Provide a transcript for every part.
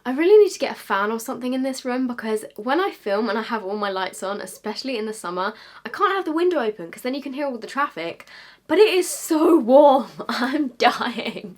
I really need to get a fan or something in this room because when I film and I have all my lights on, especially in the summer, I can't have the window open because then you can hear all the traffic. But it is so warm. I'm dying.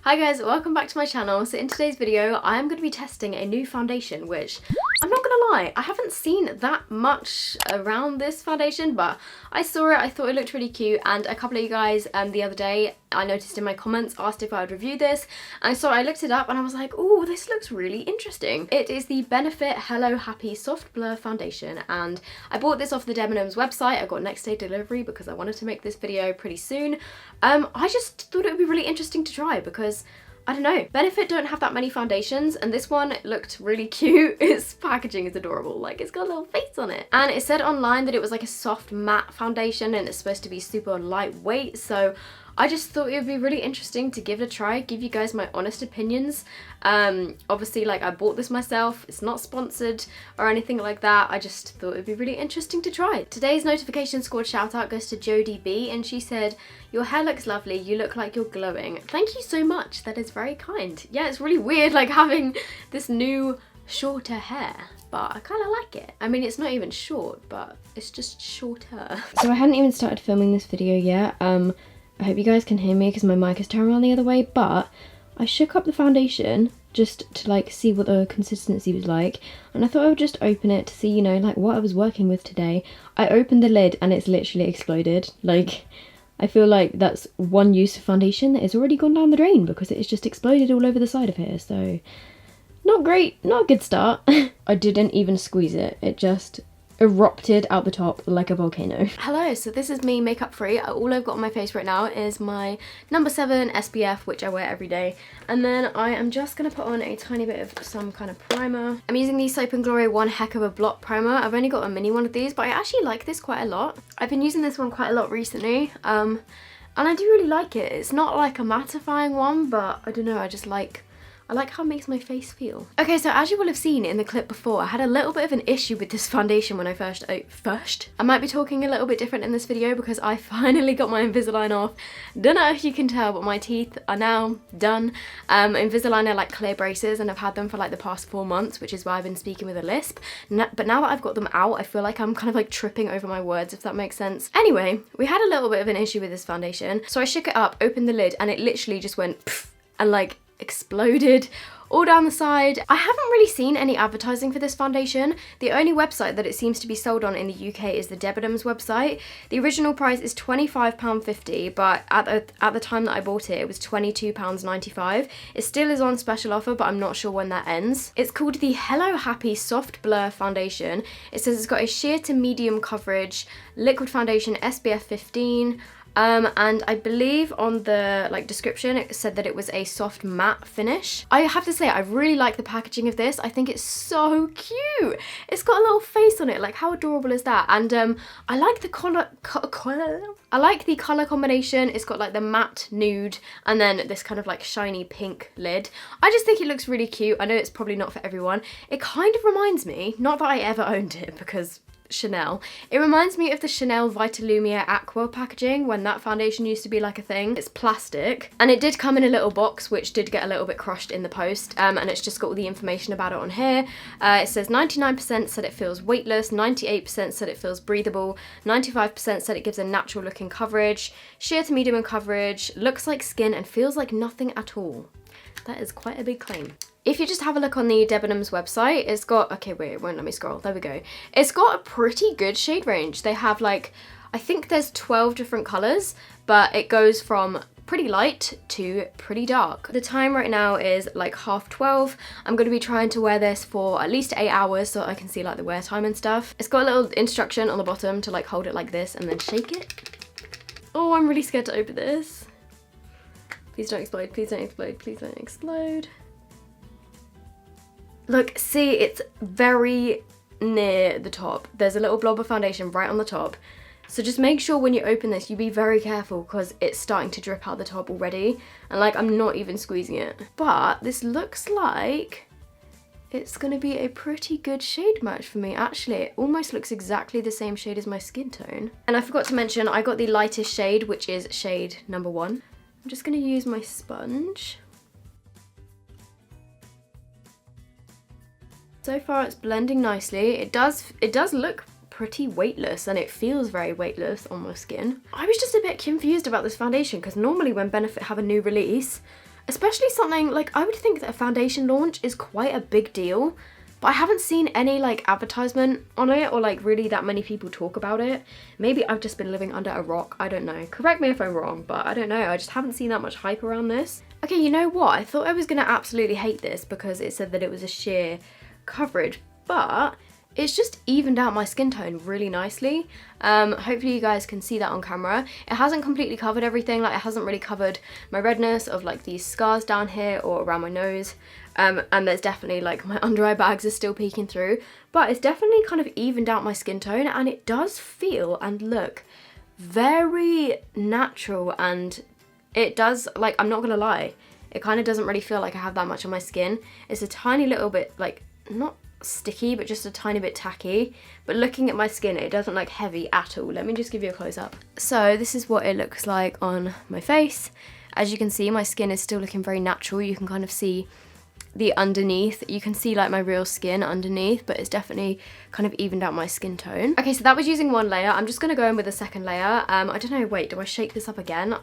Hi guys, welcome back to my channel. So in today's video, I am going to be testing a new foundation, which I'm not gonna lie, I haven't seen that much around this foundation, but I saw it, I thought it looked really cute, and a couple of you guys the other day, I noticed in my comments, asked if I would review this, and so I looked it up and I was like, oh, this looks really interesting. It is the Benefit Hello Happy Soft Blur Foundation, and I bought this off the Debenhams website. I got next day delivery because I wanted to make this video pretty soon. I just thought it would be really interesting to try because I don't know, Benefit don't have that many foundations, and this one looked really cute. Its packaging is adorable, like it's got a little face on it. And it said online that it was like a soft matte foundation and it's supposed to be super lightweight, so I just thought it would be really interesting to give it a try, give you guys my honest opinions. Obviously, like, I bought this myself, it's not sponsored or anything like that, I just thought it would be really interesting to try. Today's notification squad shout out goes to Jodie B, and she said, "Your hair looks lovely, you look like you're glowing." Thank you so much, that is very kind. Yeah, it's really weird like having this new shorter hair, but I kind of like it. I mean, it's not even short, but it's just shorter. So I hadn't even started filming this video yet. I hope you guys can hear me because my mic is turned around the other way, but I shook up the foundation just to like see what the consistency was like, and I thought I would just open it to see, you know, like what I was working with today. I opened the lid and it's literally exploded. Like, I feel like that's one use of foundation that has already gone down the drain because it's just exploded all over the side of here, so not great, not a good start. I didn't even squeeze it, it just erupted out the top like a volcano. Hello, so this is me makeup free. All I've got on my face right now is my number 7 SPF, which I wear every day, and then I am just gonna put on a tiny bit of some kind of primer. I'm using the Soap & Glory One Heck of a Blot primer. I've only got a mini one of these, but I actually like this quite a lot. I've been using this one quite a lot recently, and I do really like it. It's not like a mattifying one, but I don't know, I like how it makes my face feel. Okay, so as you will have seen in the clip before, I had a little bit of an issue with this foundation when I first. I might be talking a little bit different in this video because I finally got my Invisalign off. Don't know if you can tell, but my teeth are now done. Invisalign are like clear braces, and I've had them for like the past 4 months, which is why I've been speaking with a lisp. But now that I've got them out, I feel like I'm kind of like tripping over my words, if that makes sense. Anyway, we had a little bit of an issue with this foundation, so I shook it up, opened the lid, and it literally just went pff, and like exploded all down the side. I haven't really seen any advertising for this foundation. The only website that it seems to be sold on in the UK is the Debenhams website. The original price is £25.50, but at the time that I bought it, it was £22.95. It still is on special offer, but I'm not sure when that ends. It's called the Hello Happy Soft Blur Foundation. It says it's got a sheer to medium coverage liquid foundation, SPF 15. And I believe on the like description it said that it was a soft matte finish. I have to say, I really like the packaging of this. I think it's so cute. It's got a little face on it, like how adorable is that? And I like the color combination. It's got like the matte nude and then this kind of like shiny pink lid. I just think it looks really cute. I know it's probably not for everyone. It kind of reminds me, not that I ever owned it because Chanel. It reminds me of the Chanel Vitalumia Aqua packaging when that foundation used to be like a thing. It's plastic, and it did come in a little box which did get a little bit crushed in the post, and it's just got all the information about it on here. It says 99% said it feels weightless, 98% said it feels breathable, 95% said it gives a natural looking coverage, sheer to medium in coverage, looks like skin and feels like nothing at all. That is quite a big claim. If you just have a look on the Debenhams website, it's got, okay wait, it won't let me scroll, there we go. It's got a pretty good shade range. They have like, I think there's 12 different colours, but it goes from pretty light to pretty dark. The time right now is like 12:30. I'm going to be trying to wear this for at least 8 hours so I can see like the wear time and stuff. It's got a little instruction on the bottom to like hold it like this and then shake it. Oh, I'm really scared to open this. Please don't explode, please don't explode, please don't explode. Look, see, it's very near the top. There's a little blob of foundation right on the top. So just make sure when you open this, you be very careful because it's starting to drip out the top already. And like, I'm not even squeezing it. But this looks like it's gonna be a pretty good shade match for me. Actually, it almost looks exactly the same shade as my skin tone. And I forgot to mention, I got the lightest shade, which is shade number 1. I'm just gonna use my sponge. So far it's blending nicely. It does look pretty weightless, and it feels very weightless on my skin. I was just a bit confused about this foundation because normally when Benefit have a new release, especially something like, I would think that a foundation launch is quite a big deal, but I haven't seen any like advertisement on it or like really that many people talk about it. Maybe I've just been living under a rock, I don't know. Correct me if I'm wrong, but I don't know. I just haven't seen that much hype around this. Okay, you know what? I thought I was gonna absolutely hate this because it said that it was a sheer coverage, but it's just evened out my skin tone really nicely. Hopefully you guys can see that on camera. It hasn't completely covered everything, like it hasn't really covered my redness of like these scars down here or around my nose. And there's definitely like my under eye bags are still peeking through, but it's definitely kind of evened out my skin tone, and it does feel and look very natural, and it does, like, I'm not gonna lie, it kind of doesn't really feel like I have that much on my skin. It's a tiny little bit like, not sticky, but just a tiny bit tacky, but looking at my skin it doesn't look heavy at all. Let me just give you a close-up. So this is what it looks like on my face. As you can see, my skin is still looking very natural. You can kind of see the underneath, you can see like my real skin underneath, but it's definitely kind of evened out my skin tone. Okay, so that was using one layer. I'm just gonna go in with a second layer. I don't know, wait, do I shake this up again?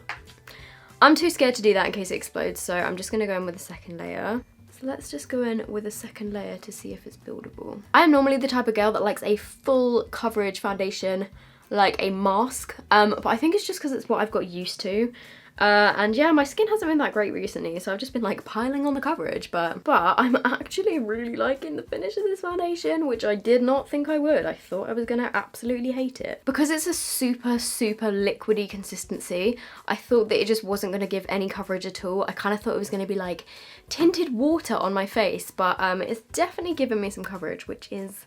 I'm too scared to do that in case it explodes, so I'm just gonna go in with a second layer. So let's just go in with a second layer to see if it's buildable. I am normally the type of girl that likes a full coverage foundation, like a mask, but I think it's just because it's what I've got used to. And yeah, my skin hasn't been that great recently, so I've just been like piling on the coverage, but I'm actually really liking the finish of this foundation, which I did not think I would. I thought I was gonna absolutely hate it. Because it's a super liquidy consistency, I thought that it just wasn't gonna give any coverage at all. I kind of thought it was gonna be like tinted water on my face, but it's definitely given me some coverage, which is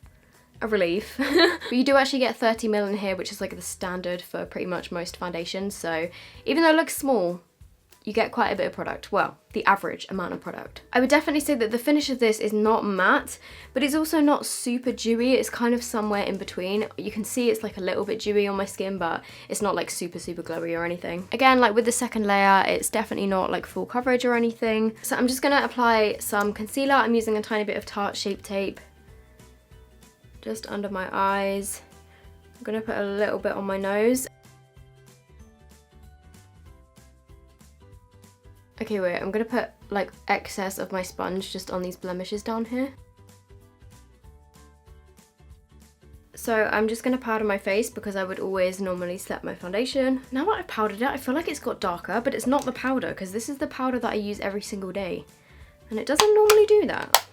a relief. But you do actually get 30 ml in here, which is like the standard for pretty much most foundations, so even though it looks small, you get quite a bit of product. Well, the average amount of product. I would definitely say that the finish of this is not matte, but it's also not super dewy. It's kind of somewhere in between. You can see it's like a little bit dewy on my skin, but it's not like super glowy or anything. Again, like with the second layer, it's definitely not like full coverage or anything. So I'm just gonna apply some concealer. I'm using a tiny bit of Tarte Shape Tape just under my eyes. I'm gonna put a little bit on my nose. Okay, wait, I'm gonna put like excess of my sponge just on these blemishes down here. So I'm just gonna powder my face because I would always normally set my foundation. Now that I've powdered it, I feel like it's got darker, but it's not the powder because this is the powder that I use every single day. And it doesn't normally do that.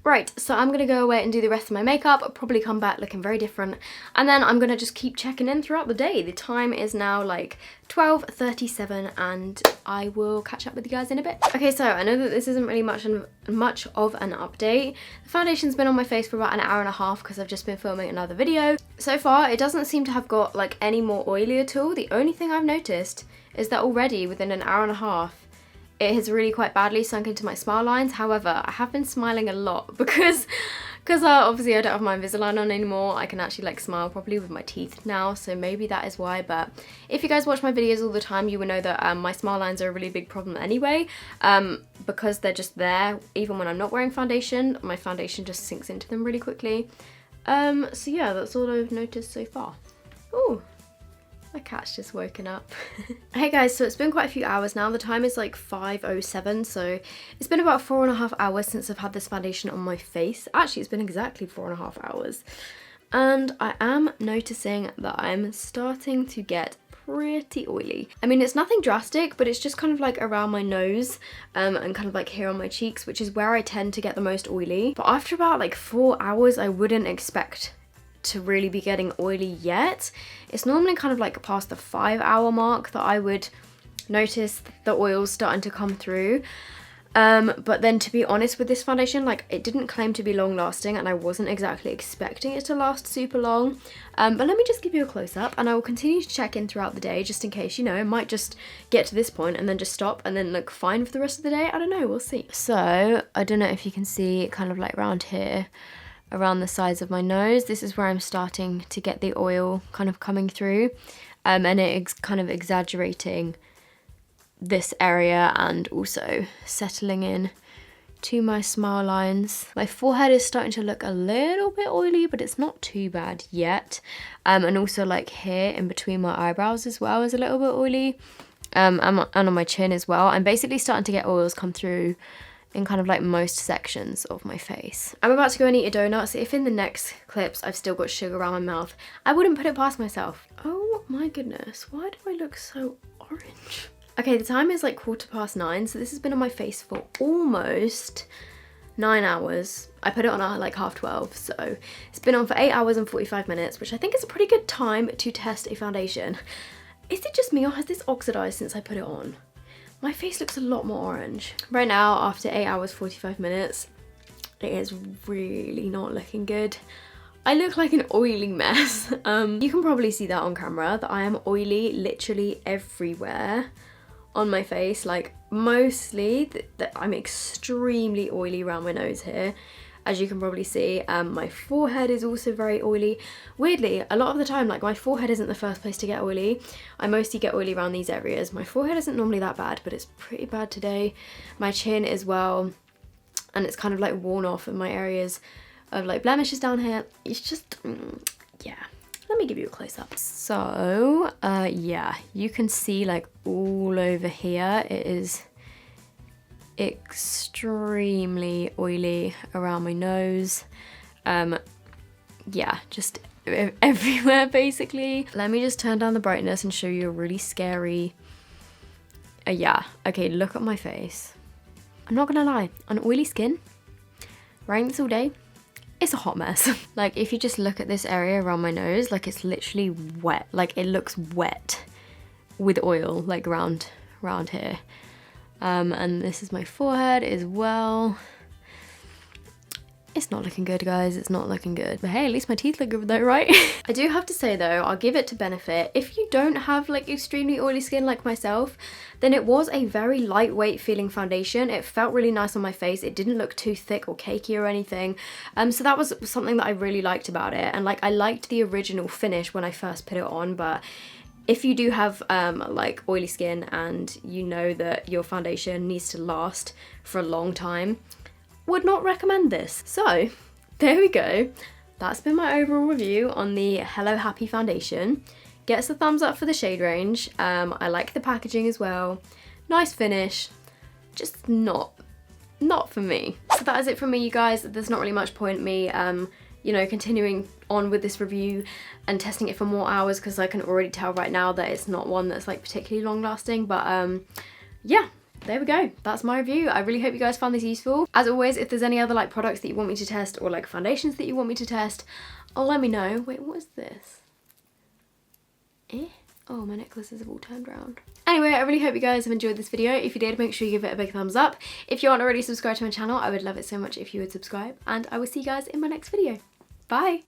Right, so I'm gonna go away and do the rest of my makeup. I'll probably come back looking very different. And then I'm gonna just keep checking in throughout the day. The time is now like 12:37 and I will catch up with you guys in a bit. Okay, so I know that this isn't really much of an update. The foundation's been on my face for about an hour and a half because I've just been filming another video. So far, it doesn't seem to have got like any more oily at all. The only thing I've noticed is that already within an hour and a half, it has really quite badly sunk into my smile lines. However, I have been smiling a lot because obviously I don't have my Invisalign on anymore. I can actually like smile properly with my teeth now, so maybe that is why. But if you guys watch my videos all the time, you will know that my smile lines are a really big problem anyway, because they're just there. Even when I'm not wearing foundation, my foundation just sinks into them really quickly. So yeah, that's all I've noticed so far. Ooh. My cat's just woken up. Hey guys, so it's been quite a few hours now. The time is like 5:07, so it's been about 4.5 hours since I've had this foundation on my face. Actually, it's been exactly 4.5 hours. And I am noticing that I'm starting to get pretty oily. I mean, it's nothing drastic, but it's just kind of like around my nose and kind of like here on my cheeks, which is where I tend to get the most oily. But after about like 4 hours, I wouldn't expect to really be getting oily yet. It's normally kind of like past the 5-hour mark that I would notice the oils starting to come through. But then to be honest with this foundation, like it didn't claim to be long lasting and I wasn't exactly expecting it to last super long. But let me just give you a close up and I will continue to check in throughout the day just in case, you know, it might just get to this point and then just stop and then look fine for the rest of the day. I don't know, we'll see. So I don't know if you can see kind of like around here, around the sides of my nose. This is where I'm starting to get the oil kind of coming through, and it's kind of exaggerating this area and also settling in to my smile lines. My forehead is starting to look a little bit oily, but it's not too bad yet. And also like here in between my eyebrows as well is a little bit oily. And on my chin as well. I'm basically starting to get oils come through in kind of like most sections of my face. I'm about to go and eat a donut, so if in the next clips I've still got sugar around my mouth, I wouldn't put it past myself. Oh my goodness, why do I look so orange? Okay, the time is like 9:15, so this has been on my face for almost 9 hours. I put it on at like 12:30, so it's been on for 8 hours and 45 minutes, which I think is a pretty good time to test a foundation. Is it just me or has this oxidized since I put it on? My face looks a lot more orange. Right now, after 8 hours, 45 minutes, it is really not looking good. I look like an oily mess. You can probably see that on camera, that I am oily literally everywhere on my face. Like mostly, I'm extremely oily around my nose here. As you can probably see, my forehead is also very oily. Weirdly, a lot of the time, like my forehead isn't the first place to get oily. I mostly get oily around these areas. My forehead isn't normally that bad, but it's pretty bad today. My chin as well, and it's kind of like worn off in my areas of like blemishes down here. It's just, yeah. Let me give you a close up. So, yeah, you can see like all over here, it is extremely oily around my nose. Yeah, just everywhere basically. Let me just turn down the brightness and show you a really scary, yeah, okay, look at my face. I'm not gonna lie, on oily skin, wearing this all day, it's a hot mess. Like if you just look at this area around my nose, like it's literally wet, like it looks wet with oil like around here. And this is my forehead as well. It's not looking good, guys. It's not looking good. But hey, at least my teeth look good though, right? I do have to say though, I'll give it to benefit. If you don't have like extremely oily skin like myself, then it was a very lightweight feeling foundation. It felt really nice on my face. It didn't look too thick or cakey or anything. So that was something that I really liked about it. And like I liked the original finish when I first put it on, but if you do have like oily skin and you know that your foundation needs to last for a long time, would not recommend this. So there we go. That's been my overall review on the Hello Happy foundation. Get us a thumbs up for the shade range. I like the packaging as well. Nice finish, just not for me. So that is it from me, you guys. There's not really much point me you know, continuing on with this review and testing it for more hours, because I can already tell right now that it's not one that's like particularly long lasting. But yeah, there we go. That's my review. I really hope you guys found this useful. As always, if there's any other like products that you want me to test or like foundations that you want me to test, let me know. Wait, what is this? Oh, my necklaces have all turned around. Anyway, I really hope you guys have enjoyed this video. If you did, make sure you give it a big thumbs up. If you aren't already subscribed to my channel, I would love it so much if you would subscribe, and I will see you guys in my next video. Bye!